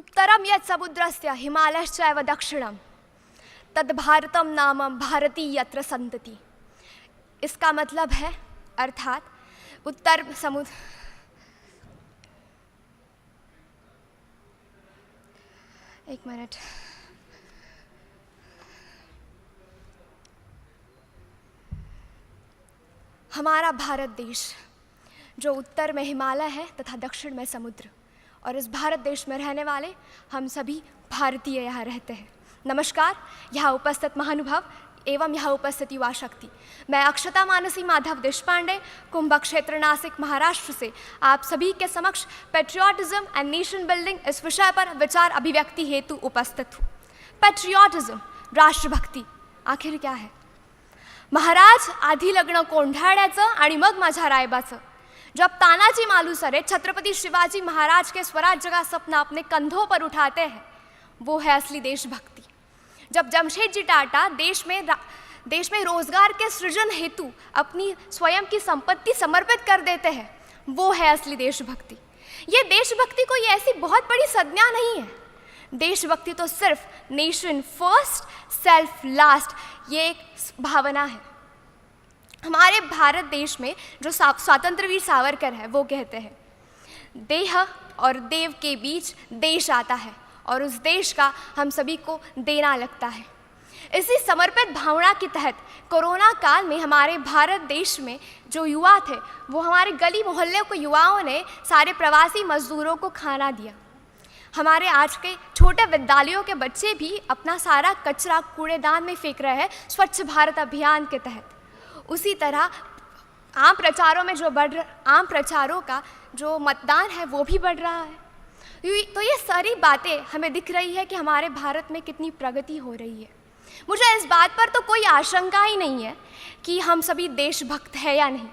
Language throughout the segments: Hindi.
उत्तरम यत् समुद्रस्य हिमालयश्चैव दक्षिणम तद भारतम नाम भारती यत्र संतति। इसका मतलब है अर्थात उत्तर समुद्र एक मिनट हमारा भारत देश जो उत्तर में हिमालय है तथा दक्षिण में समुद्र, और इस भारत देश में रहने वाले हम सभी भारतीय यहाँ रहते हैं। नमस्कार, यहाँ उपस्थित महानुभाव एवं यहाँ उपस्थित युवा शक्ति। मैं अक्षता मानसी माधव देशपांडे, कुंभ क्षेत्र, नासिक, महाराष्ट्र से आप सभी के समक्ष पेट्रियाटिज्म एंड नेशन बिल्डिंग इस विषय पर विचार अभिव्यक्ति हेतु उपस्थित हूँ। पेट्रियाटिज्म, राष्ट्रभक्ती आखिर क्या है? महाराज आधी लग्न कोंढाण्याचं आणि मग माझ्या रायबाचं। जब तानाजी मालुसरे छत्रपति शिवाजी महाराज के स्वराज्य का सपना अपने कंधों पर उठाते हैं, वो है असली देशभक्ति। जब जमशेदजी टाटा देश में रोजगार के सृजन हेतु अपनी स्वयं की संपत्ति समर्पित कर देते हैं, वो है असली देशभक्ति। ये देशभक्ति कोई ऐसी बहुत बड़ी संज्ञा नहीं है। देशभक्ति तो सिर्फ नेशन फर्स्ट सेल्फ लास्ट, ये एक भावना है। हमारे भारत देश में जो स्वातंत्र्यवीर सावरकर है, वो कहते हैं देह और देव के बीच देश आता है और उस देश का हम सभी को देना लगता है। इसी समर्पित भावना के तहत कोरोना काल में हमारे भारत देश में जो युवा थे, वो हमारे गली मोहल्ले के युवाओं ने सारे प्रवासी मजदूरों को खाना दिया। हमारे आज के छोटे विद्यालयों के बच्चे भी अपना सारा कचरा कूड़ेदान में फेंक रहे हैं स्वच्छ भारत अभियान के तहत। उसी तरह आम प्रचारों का जो मतदान है वो भी बढ़ रहा है। तो ये सारी बातें हमें दिख रही है कि हमारे भारत में कितनी प्रगति हो रही है। मुझे इस बात पर तो कोई आशंका ही नहीं है कि हम सभी देशभक्त हैं या नहीं।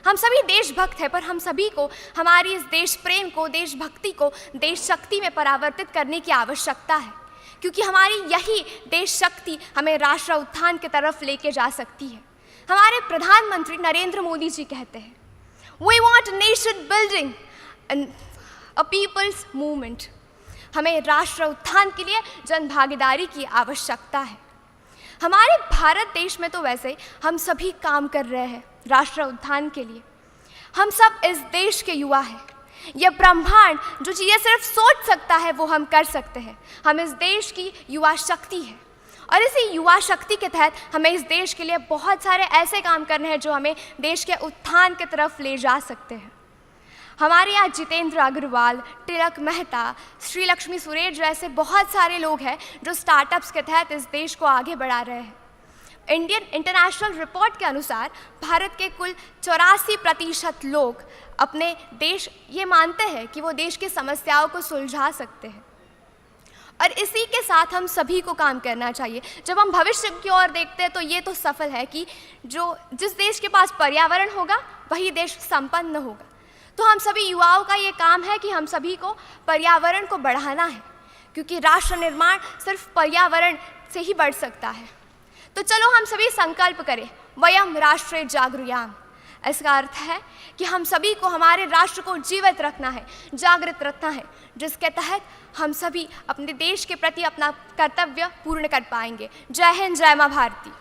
हम सभी देशभक्त हैं, पर हम सभी को हमारी इस देश प्रेम को, देशभक्ति को देश शक्ति में परावर्तित करने की आवश्यकता है, क्योंकि हमारी यही देश शक्ति हमें राष्ट्र उत्थान की तरफ लेके जा सकती है। हमारे प्रधानमंत्री नरेंद्र मोदी जी कहते हैं, we want nation building a people's movement. हमें राष्ट्र उत्थान के लिए जन भागीदारी की आवश्यकता है। हमारे भारत देश में तो वैसे हम सभी काम कर रहे हैं राष्ट्र उत्थान के लिए। हम सब इस देश के युवा हैं। यह ब्रह्मांड जो चीज़ें सिर्फ सोच सकता है वो हम कर सकते हैं। हम इस देश की युवा शक्ति है, और इसी युवा शक्ति के तहत हमें इस देश के लिए बहुत सारे ऐसे काम करने हैं जो हमें देश के उत्थान की तरफ ले जा सकते हैं। हमारे यहाँ जितेंद्र अग्रवाल, तिलक मेहता, श्री लक्ष्मी सुरेश जैसे बहुत सारे लोग हैं जो स्टार्टअप्स के तहत इस देश को आगे बढ़ा रहे हैं। इंडियन इंटरनेशनल रिपोर्ट के अनुसार भारत के कुल 84% लोग अपने देश ये मानते हैं कि वो देश की समस्याओं को सुलझा सकते हैं, और इसी के साथ हम सभी को काम करना चाहिए। जब हम भविष्य की ओर देखते हैं तो ये तो सफल है कि जिस देश के पास पर्यावरण होगा वही देश संपन्न होगा। तो हम सभी युवाओं का ये काम है कि हम सभी को पर्यावरण को बढ़ाना है, क्योंकि राष्ट्र निर्माण सिर्फ पर्यावरण से ही बढ़ सकता है। तो चलो हम सभी संकल्प करें, वयम राष्ट्रे जागृयाम। इसका अर्थ है कि हम सभी को हमारे राष्ट्र को जीवित रखना है, जागृत रखना है, जिसके तहत हम सभी अपने देश के प्रति अपना कर्तव्य पूर्ण कर पाएंगे। जय हिंद, जय मां भारती।